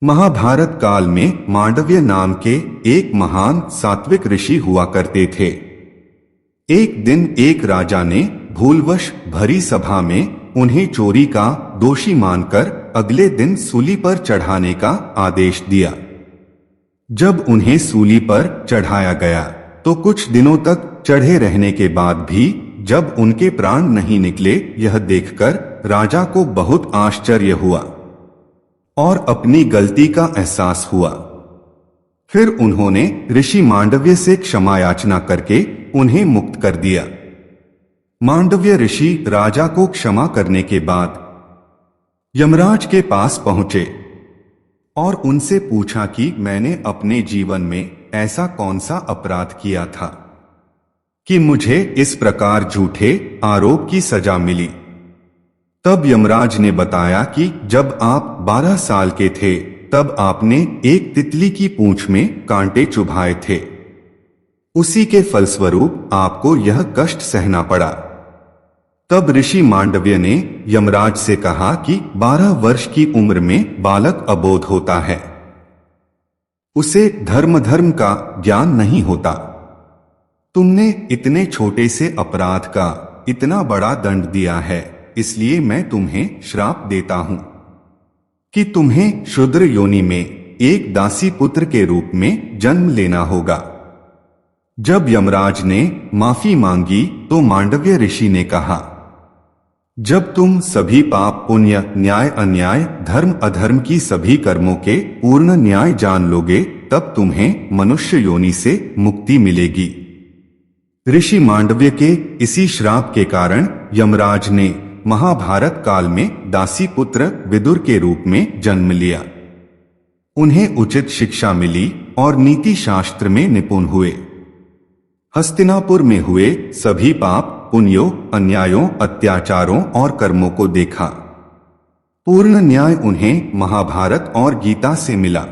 महाभारत काल में मांडव्य नाम के एक महान सात्विक ऋषि हुआ करते थे। एक दिन एक राजा ने भूलवश भरी सभा में उन्हें चोरी का दोषी मानकर अगले दिन सूली पर चढ़ाने का आदेश दिया। जब उन्हें सूली पर चढ़ाया गया तो कुछ दिनों तक चढ़े रहने के बाद भी जब उनके प्राण नहीं निकले, यह देखकर राजा को बहुत आश्चर्य हुआ और अपनी गलती का एहसास हुआ। फिर उन्होंने ऋषि मांडव्य से क्षमा याचना करके उन्हें मुक्त कर दिया। मांडव्य ऋषि राजा को क्षमा करने के बाद यमराज के पास पहुंचे और उनसे पूछा कि मैंने अपने जीवन में ऐसा कौन सा अपराध किया था कि मुझे इस प्रकार झूठे आरोप की सजा मिली। तब यमराज ने बताया कि जब आप 12 साल के थे तब आपने एक तितली की पूंछ में कांटे चुभाए थे। उसी के फलस्वरूप आपको यह कष्ट सहना पड़ा। तब ऋषि मांडव्य ने यमराज से कहा कि 12 वर्ष की उम्र में बालक अबोध होता है, उसे धर्म का ज्ञान नहीं होता। तुमने इतने छोटे से अपराध का इतना बड़ा दंड दिया है, इसलिए मैं तुम्हें श्राप देता हूं कि तुम्हें शूद्र योनि में एक दासी पुत्र के रूप में जन्म लेना होगा। जब यमराज ने माफी मांगी तो मांडव्य ऋषि ने कहा, जब तुम सभी पाप पुण्य न्याय अन्याय धर्म अधर्म की सभी कर्मों के पूर्ण न्याय जान लोगे तब तुम्हें मनुष्य योनि से मुक्ति मिलेगी। ऋषि मांडव्य के इसी श्राप के कारण यमराज ने महाभारत काल में दासी पुत्र विदुर के रूप में जन्म लिया। उन्हें उचित शिक्षा मिली और नीति शास्त्र में निपुण हुए। हस्तिनापुर में हुए सभी पाप पुण्यों अन्यायों अत्याचारों और कर्मों को देखा। पूर्ण न्याय उन्हें महाभारत और गीता से मिला।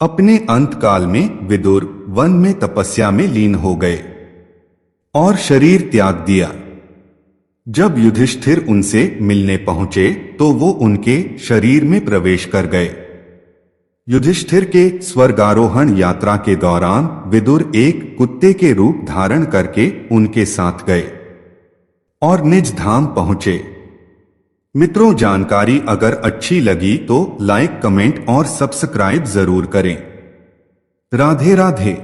अपने अंत काल में विदुर वन में तपस्या में लीन हो गए और शरीर त्याग दिया। जब युधिष्ठिर उनसे मिलने पहुंचे तो वो उनके शरीर में प्रवेश कर गए। युधिष्ठिर के स्वर्गारोहण यात्रा के दौरान विदुर एक कुत्ते के रूप धारण करके उनके साथ गए और निज धाम पहुंचे। मित्रों, जानकारी अगर अच्छी लगी तो लाइक कमेंट और सब्सक्राइब जरूर करें। राधे राधे।